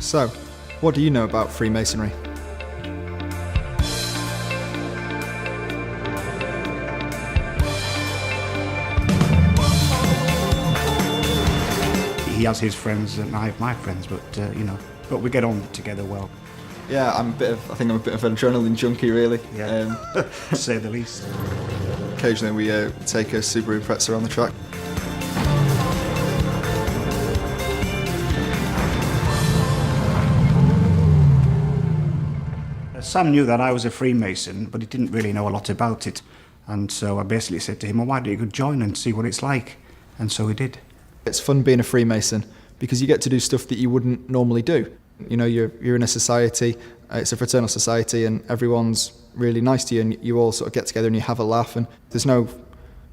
So, what do you know about Freemasonry? He has his friends and I have my friends, but but we get on together well. Yeah, I think I'm a bit of an adrenaline junkie, really. Yeah, to say the least. Occasionally we take a Subaru Impreza on the track. Sam knew that I was a Freemason, but he didn't really know a lot about it. And so I basically said to him, well, why don't you go join and see what it's like? And so he did. It's fun being a Freemason because you get to do stuff that you wouldn't normally do. You know, you're in a society, it's a fraternal society, and everyone's really nice to you, and you all sort of get together and you have a laugh, and there's no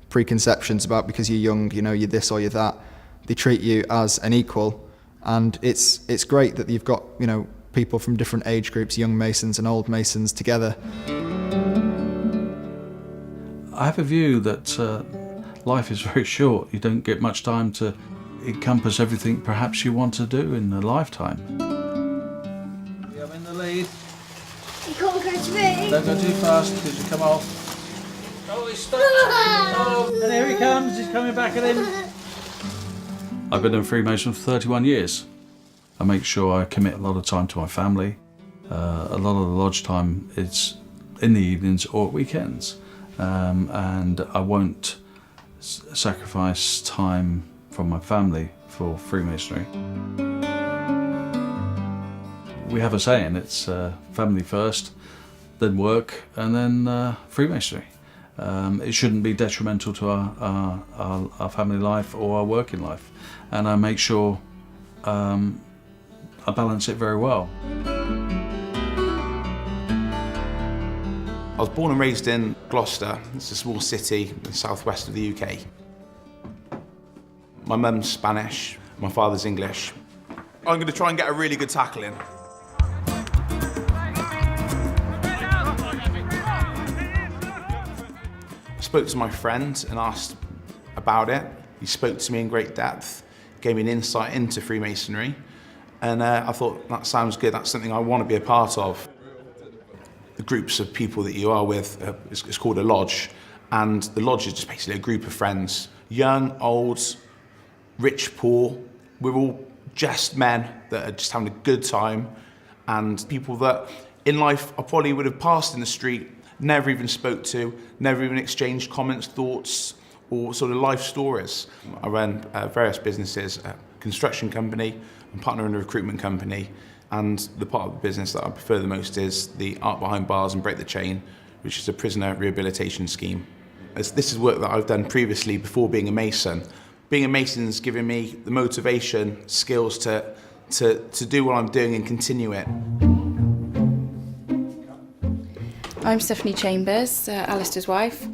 preconceptions about because you're young, you know, you're this or you're that. They treat you as an equal, and it's great that you've got, you know, people from different age groups, young Masons and old Masons together. I have a view that life is very short. You don't get much time to encompass everything perhaps you want to do in a lifetime. I'm in the lead. You can't go to me. Don't go too fast because you come off. Oh, he's stuck. Oh, and here he comes. He's coming back at him. I've been a Freemason for 31 years. I make sure I commit a lot of time to my family. A lot of the lodge time is in the evenings or at weekends. And I won't sacrifice time from my family for Freemasonry. We have a saying, it's family first, then work, and then Freemasonry. It shouldn't be detrimental to our family life or our working life. And I make sure I balance it very well. I was born and raised in Gloucester. It's a small city in the southwest of the UK. My mum's Spanish, my father's English. I'm going to try and get a really good tackle in. I spoke to my friend and asked about it. He spoke to me in great depth, gave me an insight into Freemasonry, and I thought, that sounds good, that's something I want to be a part of. The groups of people that you are with, it's called a lodge, and the lodge is just basically a group of friends, young, old, rich, poor. We're all just men that are just having a good time, and people that in life I probably would have passed in the street, never even spoke to, never even exchanged comments, thoughts, or sort of life stories. I run various businesses, a construction company, I'm partner in a recruitment company, and the part of the business that I prefer the most is the Art Behind Bars and Break the Chain, which is a prisoner rehabilitation scheme. This is work that I've done previously before being a Mason. Being a Mason's given me the motivation, skills to do what I'm doing and continue it. I'm Stephanie Chambers, Alistair's wife.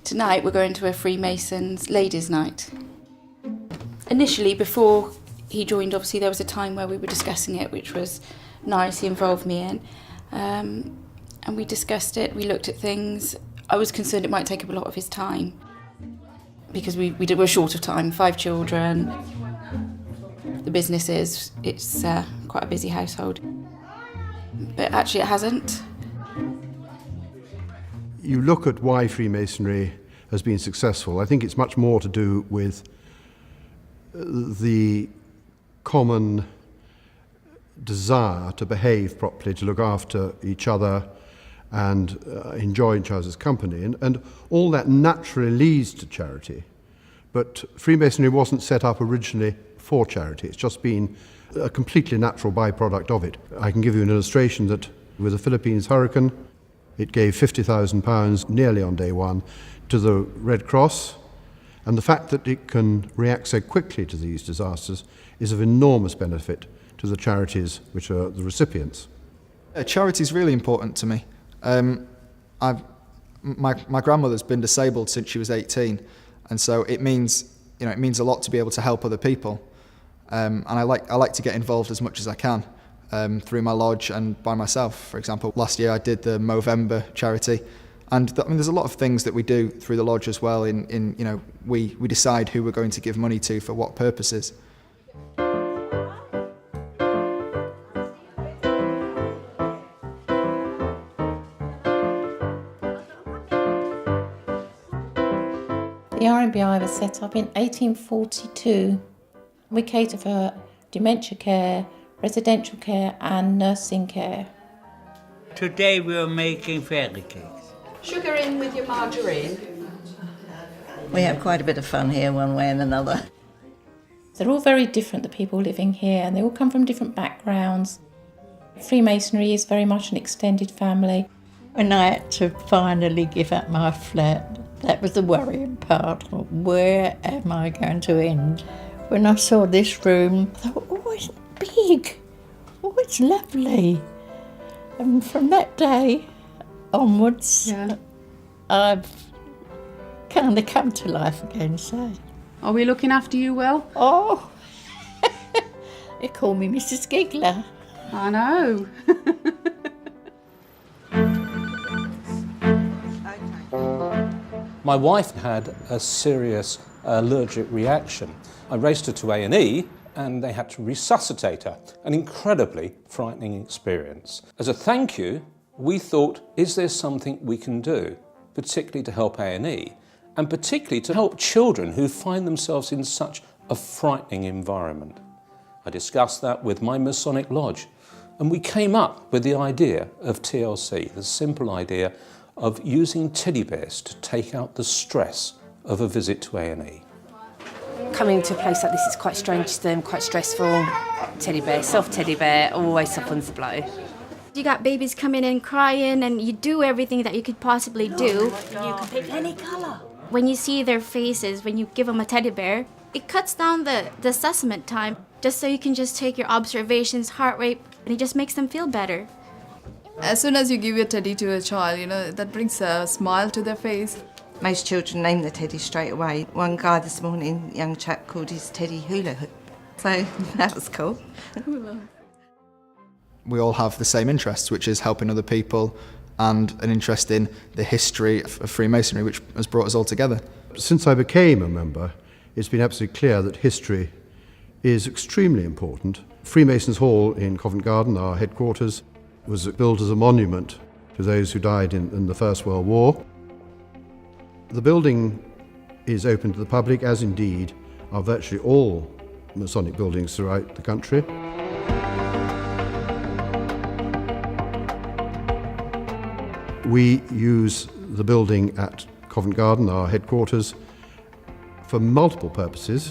Tonight we're going to a Freemasons ladies' night. Initially, before he joined, obviously there was a time where we were discussing it, which was nice, he involved me in. And we discussed it, we looked at things. I was concerned it might take up a lot of his time because we're short of time, 5 children. The business it's quite a busy household. But actually it hasn't. You look at why Freemasonry has been successful. I think it's much more to do with the common desire to behave properly, to look after each other and enjoy each other's company. And all that naturally leads to charity. But Freemasonry wasn't set up originally for charity. It's just been a completely natural byproduct of it. I can give you an illustration that with the Philippines hurricane, it gave £50,000 nearly on day one to the Red Cross. And the fact that it can react so quickly to these disasters is of enormous benefit to the charities which are the recipients. Charity is really important to me. My grandmother's been disabled since she was 18, and so it means a lot to be able to help other people. And I like to get involved as much as I can through my lodge and by myself. For example, last year I did the Movember charity. And there's a lot of things that we do through the lodge as well. We decide who we're going to give money to for what purposes. I was set up in 1842. We cater for dementia care, residential care and nursing care. Today we are making fairy cakes. Sugar in with your margarine. We have quite a bit of fun here one way and another. They're all very different, the people living here, and they all come from different backgrounds. Freemasonry is very much an extended family. When I had to finally give up my flat, that was the worrying part. Where am I going to end? When I saw this room, I thought, oh, it's big. Oh, it's lovely. And from that day onwards, I've kind of come to life again, so. Are we looking after you well? Oh, they call me Mrs. Giggler. I know. My wife had a serious allergic reaction. I raced her to A&E and they had to resuscitate her. An incredibly frightening experience. As a thank you, we thought, is there something we can do, particularly to help A&E, and particularly to help children who find themselves in such a frightening environment? I discussed that with my Masonic Lodge, and we came up with the idea of TLC, the simple idea of using teddy bears to take out the stress of a visit to A&E. Coming to a place like this is quite strange to them, quite stressful. Teddy bear, soft teddy bear, always softens the blow. You got babies coming in crying and you do everything that you could possibly do. You can pick any colour. When you see their faces, when you give them a teddy bear, it cuts down the assessment time just so you can just take your observations, heart rate, and it just makes them feel better. As soon as you give your teddy to a child, you know, that brings a smile to their face. Most children name the teddy straight away. One guy this morning, young chap, called his teddy hula hoop. So that was cool. We all have the same interests, which is helping other people and an interest in the history of Freemasonry, which has brought us all together. Since I became a member, it's been absolutely clear that history is extremely important. Freemasons' Hall in Covent Garden, our headquarters, was built as a monument to those who died in the First World War. The building is open to the public, as indeed are virtually all Masonic buildings throughout the country. We use the building at Covent Garden, our headquarters, for multiple purposes.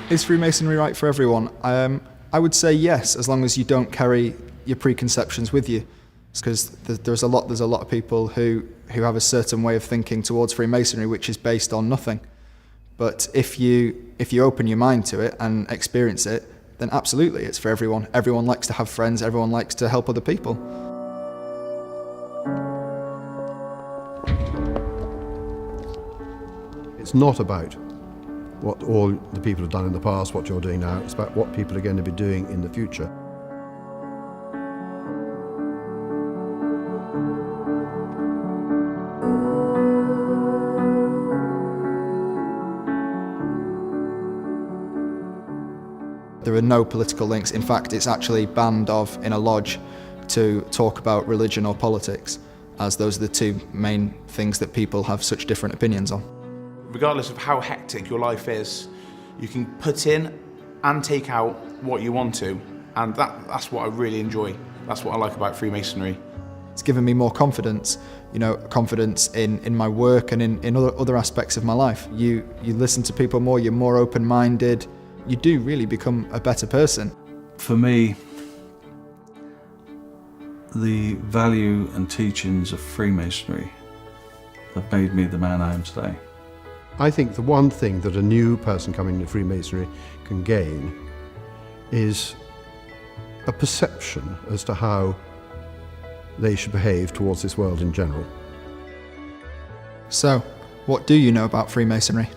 Is Freemasonry right for everyone? I would say yes, as long as you don't carry your preconceptions with you. Because there's a lot of people who have a certain way of thinking towards Freemasonry which is based on nothing. But if you open your mind to it and experience it, then absolutely it's for everyone. Everyone likes to have friends, everyone likes to help other people. It's not about what all the people have done in the past, what you're doing now. It's about what people are going to be doing in the future. There are no political links. In fact, it's actually banned in a lodge to talk about religion or politics, as those are the two main things that people have such different opinions on. Regardless of how hectic your life is, you can put in and take out what you want to, and that's what I really enjoy. That's what I like about Freemasonry. It's given me more confidence, confidence in my work and in other aspects of my life. You listen to people more, you're more open-minded, you do really become a better person. For me, the value and teachings of Freemasonry have made me the man I am today. I think the one thing that a new person coming into Freemasonry can gain is a perception as to how they should behave towards this world in general. So, what do you know about Freemasonry?